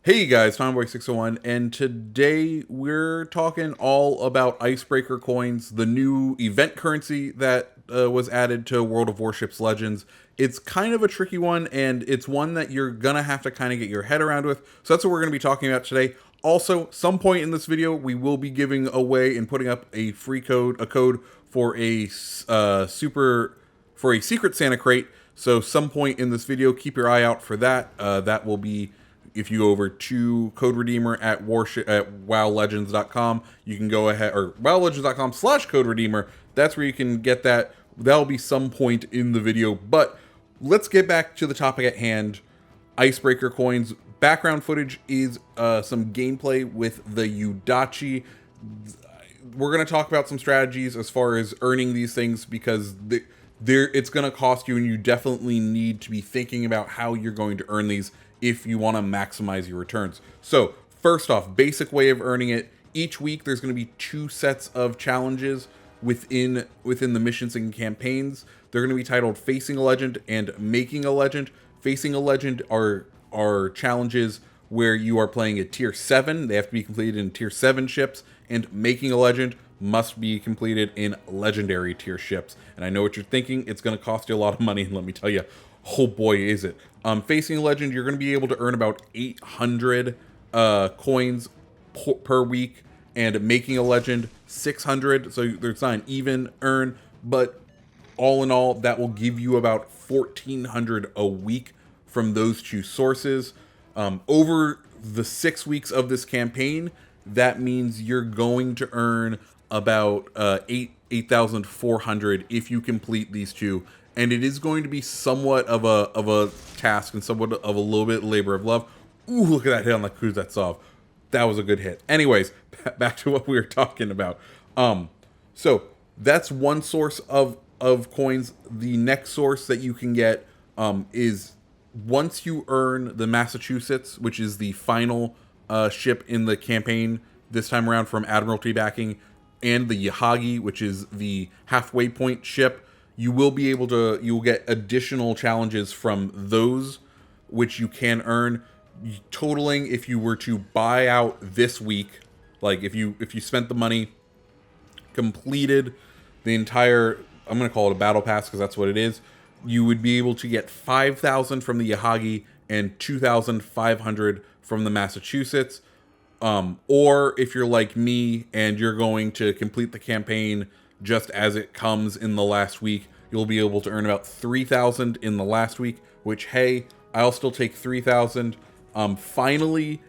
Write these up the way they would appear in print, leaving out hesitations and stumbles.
Hey guys, Tomboy601, and today we're talking all about Icebreaker coins, the new event currency that was added to World of Warships Legends. It's kind of a tricky one, and it's one that you're gonna have to kind of get your head around with. So that's what we're gonna be talking about today. Also, some point in this video, we will be giving away and putting up a free code, for a secret Santa crate. So some point in this video, keep your eye out for that. That will be if you go over to code redeemer at wowlegends.com, you can go ahead, or wowlegends.com/code redeemer. That's where you can get that. That'll be some point in the video. But let's get back to the topic at hand. Icebreaker coins. Background footage is some gameplay with the Udachi. We're going to talk about some strategies as far as earning these things, because it's going to cost you, and you definitely need to be thinking about how you're going to earn these if you want to maximize your returns. So first off, basic way of earning it. Each week there's going to be 2 sets of challenges within the missions and campaigns. They're going to be titled Facing a Legend and Making a Legend. Facing a Legend are challenges where you are playing a tier 7. They have to be completed in tier 7 ships, and Making a Legend must be completed in legendary tier ships. And I know what you're thinking, it's going to cost you a lot of money, and let me tell you, oh boy is it. Facing a Legend, you're going to be able to earn about 800 coins per week, and Making a Legend 600. So there's not an even earn, but all in all, that will give you about 1,400 a week from those 2 sources. Over the 6 weeks of this campaign, that means you're going to earn about 8,400 if you complete these 2. And it is going to be somewhat of a task and somewhat of a little bit of labor of love. Ooh, look at that hit on the Kuznetsov. That was a good hit. Anyways, back to what we were talking about. So that's one source of coins. The next source that you can get is once you earn the Massachusetts, which is the final ship in the campaign this time around from Admiralty backing, and the Yahagi, which is the halfway point ship. You will get additional challenges from those, which you can earn, totaling, if you were to buy out this week, like if you spent the money, completed the entire, I'm going to call it a battle pass because that's what it is, you would be able to get 5,000 from the Yahagi and 2,500 from the Massachusetts. Or if you're like me and you're going to complete the campaign just as it comes in the last week, you'll be able to earn about 3,000 in the last week, which, hey, I'll still take 3,000. Finally,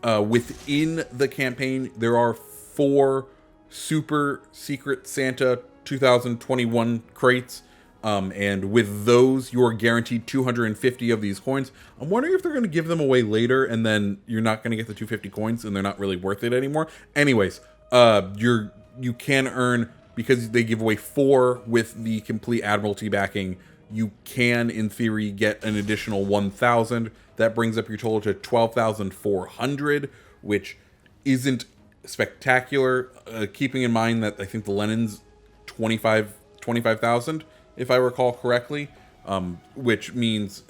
within the campaign, there are 4 super secret Santa 2021 crates. And with those, you're guaranteed 250 of these coins. I'm wondering if they're going to give them away later, and then you're not going to get the 250 coins, and they're not really worth it anymore. Anyways, you can earn, because they give away 4 with the complete Admiralty backing, you can, in theory, get an additional 1,000. That brings up your total to 12,400, which isn't spectacular, keeping in mind that I think the Lenin's 25,000, if I recall correctly, which means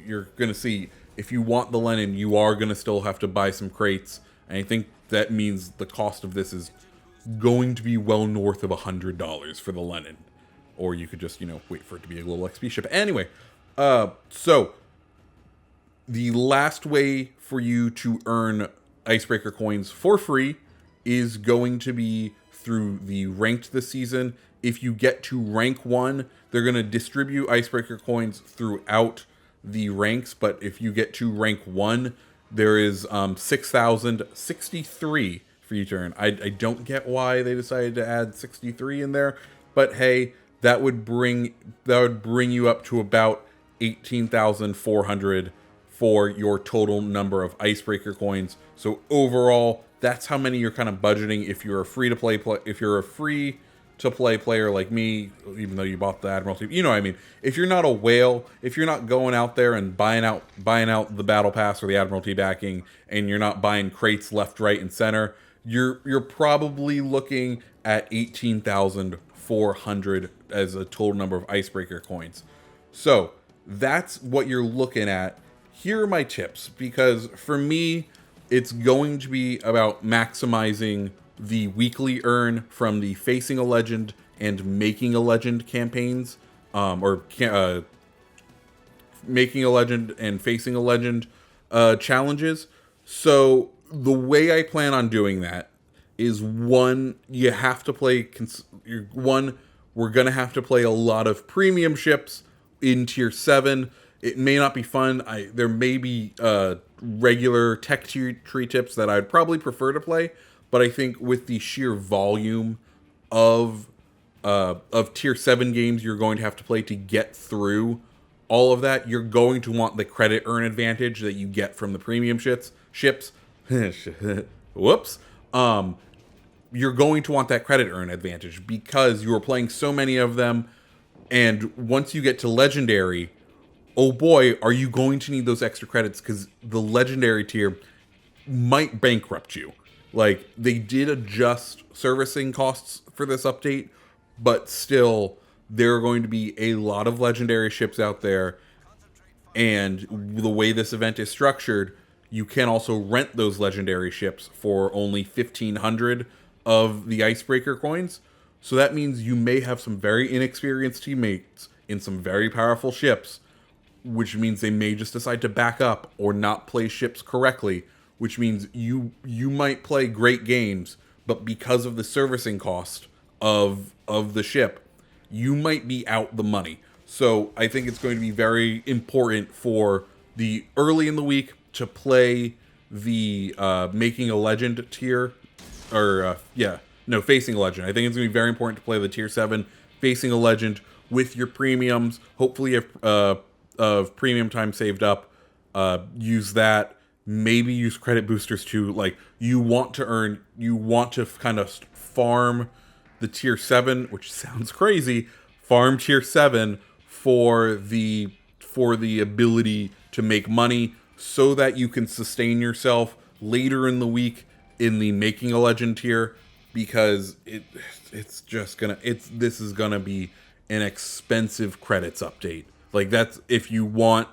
you're going to see, if you want the Lenin, you are going to still have to buy some crates, and I think that means the cost of this is going to be well north of $100 for the Lenin. Or you could just, wait for it to be a little XP ship. Anyway, so the last way for you to earn Icebreaker coins for free is going to be through the ranked this season. If you get to rank 1, they're going to distribute Icebreaker coins throughout the ranks. But if you get to rank 1, there is 6,063 for you to earn. I don't get why they decided to add 63 in there, but hey, that would bring you up to about 18,400 for your total number of Icebreaker coins. So overall, that's how many you're kind of budgeting if you're a free to play player like me, even though you bought the Admiralty. You know what I mean? If you're not a whale, if you're not going out there and buying out the battle pass or the Admiralty backing, and you're not buying crates left, right, and center, you're probably looking at 18,400 as a total number of Icebreaker coins. So that's what you're looking at here are my tips, because for me, it's going to be about maximizing the weekly earn from the Facing a Legend and Making a Legend campaigns, Making a Legend and Facing a Legend challenges. So the way I plan on doing that is, one, you have to play, we're going to have to play a lot of premium ships in tier 7. It may not be fun. There may be regular tech tree tips that I'd probably prefer to play, but I think with the sheer volume of tier 7 games you're going to have to play to get through all of that, you're going to want the credit earn advantage that you get from the premium ships. Whoops. You're going to want that credit earn advantage because you are playing so many of them, and once you get to legendary, oh boy, are you going to need those extra credits, because the legendary tier might bankrupt you. Like, they did adjust servicing costs for this update, but still, there are going to be a lot of legendary ships out there, and the way this event is structured, you can also rent those legendary ships for only 1,500 of the Icebreaker coins. So that means you may have some very inexperienced teammates in some very powerful ships, which means they may just decide to back up or not play ships correctly, which means you might play great games, but because of the servicing cost of the ship, you might be out the money. So I think it's going to be very important for the early in the week to play the Making a Legend tier, or Facing a Legend. I think it's going to be very important to play the tier 7 Facing a Legend with your premiums. Hopefully you have of premium time saved up. Use that. Maybe use credit boosters too. Like, you want to kind of farm the tier 7, which sounds crazy. Farm tier 7 for the ability to make money, so that you can sustain yourself later in the week in the Making a Legend tier, because this is gonna be an expensive credits update. Like, that's if you want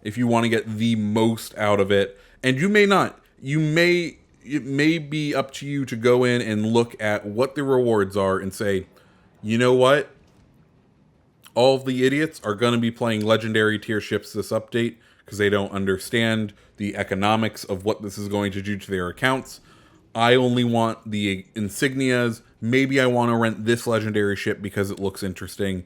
to get the most out of it. And you may not. It may be up to you to go in and look at what the rewards are and say, you know what? All of the idiots are going to be playing legendary tier ships this update because they don't understand the economics of what this is going to do to their accounts. I only want the insignias. Maybe I want to rent this legendary ship because it looks interesting,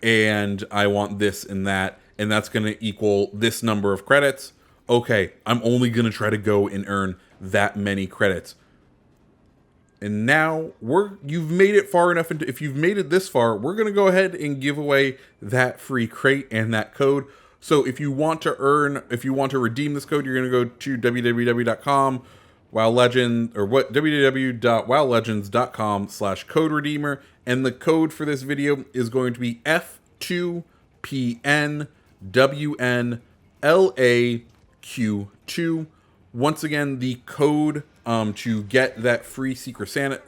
and I want this and that's going to equal this number of credits. Okay, I'm only going to try to go and earn that many credits. And now you've made it far enough. If you've made it this far, we're going to go ahead and give away that free crate and that code. So if you want to redeem this code, you're going to go to www.com www.wowlegends.com/code redeemer, and the code for this video is going to be F2PNWNLAQ2. Once again, the code to get that free Secret Santa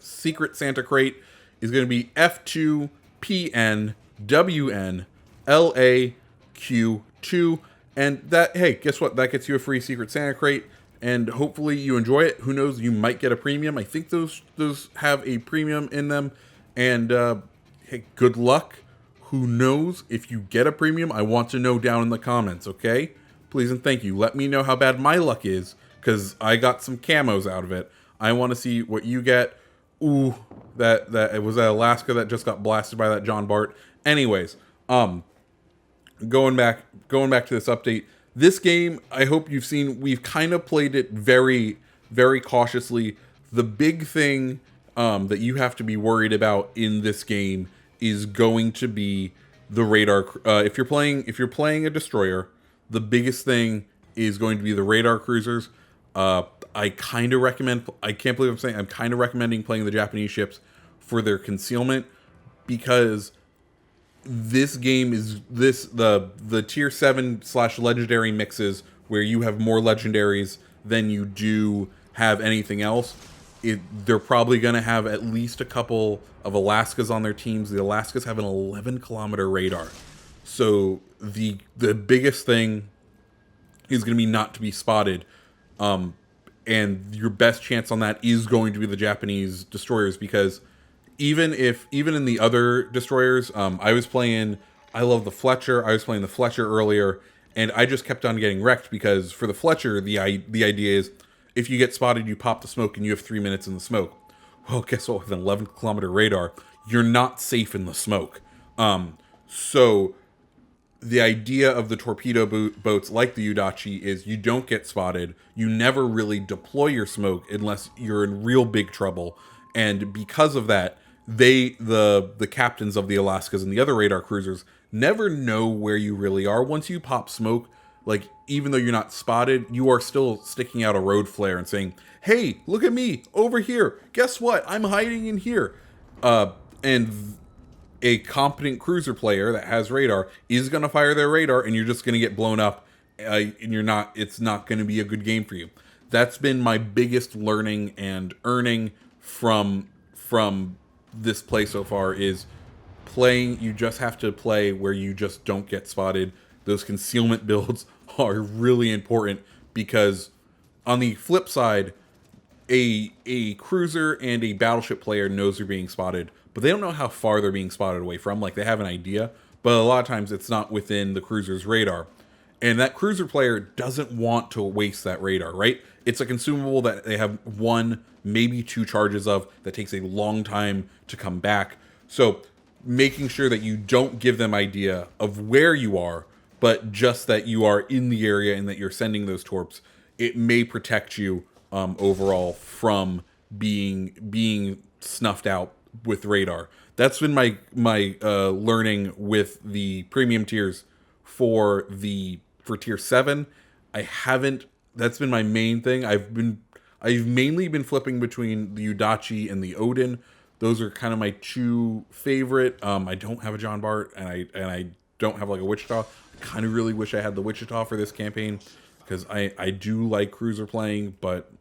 crate is going to be F2PNWNLAQ2. And that, hey, guess what? That gets you a free Secret Santa crate, and hopefully you enjoy it. Who knows? You might get a premium. I think those have a premium in them. And hey, good luck. Who knows? If you get a premium, I want to know down in the comments, okay? Please and thank you. Let me know how bad my luck is, because I got some camos out of it. I want to see what you get. Ooh, that it was Alaska that just got blasted by that John Bart. Anyways, going back to this update. This game, I hope you've seen, we've kind of played it very, very cautiously. The big thing that you have to be worried about in this game is going to be the radar. If you're playing a destroyer, the biggest thing is going to be the radar cruisers. I kind of recommend. I can't believe I'm saying I'm kind of recommending playing the Japanese ships for their concealment, because this game is the tier 7 / legendary mixes where you have more legendaries than you do have anything else. They're probably going to have at least a couple of Alaskas on their teams. The Alaskas have an 11-kilometer radar. So the biggest thing is going to be not to be spotted. And your best chance on that is going to be the Japanese destroyers, because even in the other destroyers, I love the Fletcher. I was playing the Fletcher earlier, and I just kept on getting wrecked because for the Fletcher, the idea is if you get spotted, you pop the smoke and you have 3 minutes in the smoke. Well, guess what? With an 11-kilometer radar, you're not safe in the smoke. So the idea of the torpedo boats like the Udachi is you don't get spotted. You never really deploy your smoke unless you're in real big trouble. And because of that, the captains of the Alaskas and the other radar cruisers never know where you really are. Once you pop smoke, like, even though you're not spotted, you are still sticking out a road flare and saying, hey, look at me over here. Guess what? I'm hiding in here. And a competent cruiser player that has radar is going to fire their radar, and you're just going to get blown up, and it's not going to be a good game for you. That's been my biggest learning and earning from this play so far, is playing. You just have to play where you just don't get spotted. Those concealment builds are really important, because on the flip side, a cruiser and a battleship player knows they're being spotted, but they don't know how far they're being spotted away from. Like, they have an idea, but a lot of times it's not within the cruiser's radar. And that cruiser player doesn't want to waste that radar, right? It's a consumable that they have 1, maybe 2 charges of, that takes a long time to come back. So making sure that you don't give them idea of where you are, but just that you are in the area and that you're sending those torps, it may protect you overall from being snuffed out with radar. That's been my learning with the premium tiers for tier 7. That's been my main thing. I've mainly been flipping between the Udachi and the Odin. Those are kind of my 2 favorite. I don't have a John Bart, and I don't have like a Wichita. I kind of really wish I had the Wichita for this campaign, because I do like cruiser playing, but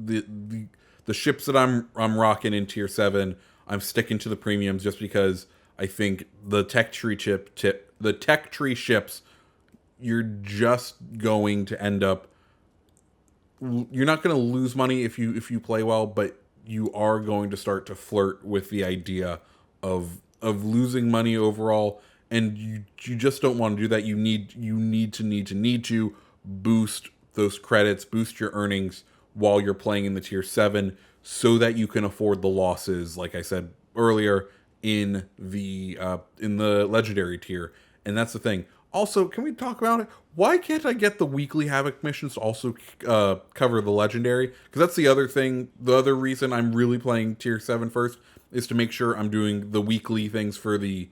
the ships that I'm rocking in tier 7, I'm sticking to the premiums, just because I think the tech tree ships, you're just going to end up, you're not going to lose money if you play well, but you are going to start to flirt with the idea of losing money overall, and you just don't want to do that. You need to boost those credits, boost your earnings while you're playing in the tier 7, so that you can afford the losses, like I said earlier, in the legendary tier. And that's the thing. Also, can we talk about it? Why can't I get the weekly Havoc missions to also cover the legendary? Because that's the other thing. The other reason I'm really playing tier 7 first is to make sure I'm doing the weekly things for the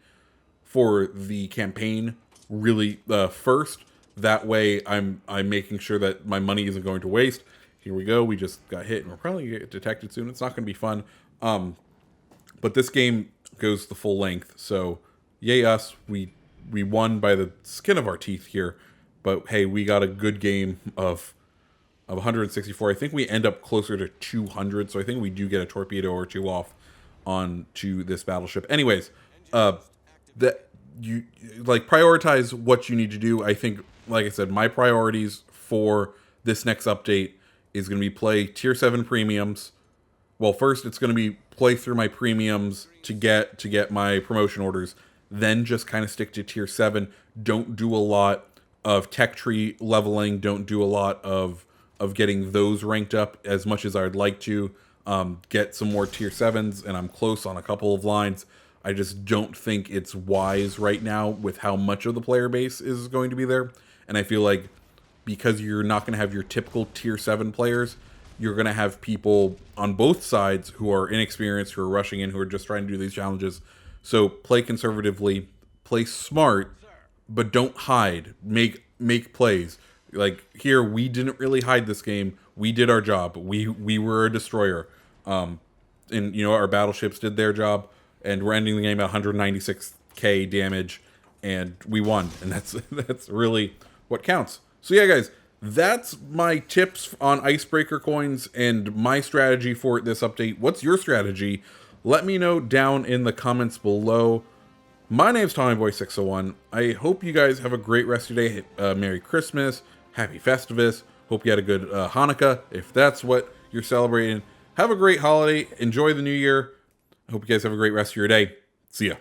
campaign really first. That way, I'm making sure that my money isn't going to waste. Here we go. We just got hit, and we're probably going to get detected soon. It's not going to be fun. But this game goes the full length, so yay us. We won by the skin of our teeth here. But hey, we got a good game of 164. I think we end up closer to 200, so I think we do get a torpedo or 2 off onto this battleship. Anyways, that you like prioritize what you need to do. I think, like I said, my priorities for this next update is going to be play tier 7 premiums. Well, first it's going to be play through my premiums to get my promotion orders, then just kind of stick to tier 7. Don't do a lot of tech tree leveling, don't do a lot of getting those ranked up as much as I'd like to. Get some more tier 7s, and I'm close on a couple of lines. I just don't think it's wise right now with how much of the player base is going to be there. And I feel like because you're not going to have your typical tier 7 players, you're going to have people on both sides who are inexperienced, who are rushing in, who are just trying to do these challenges. So play conservatively, play smart, but don't hide. Make plays. Like here, we didn't really hide this game. We did our job. We were a destroyer. And our battleships did their job, and we're ending the game at 196k damage, and we won. And that's really what counts. So yeah, guys, that's my tips on Icebreaker coins and my strategy for this update. What's your strategy? Let me know down in the comments below. My name's TommyBoy601. I hope you guys have a great rest of your day. Merry Christmas, happy Festivus. Hope you had a good Hanukkah, if that's what you're celebrating. Have a great holiday. Enjoy the new year. I hope you guys have a great rest of your day. See ya.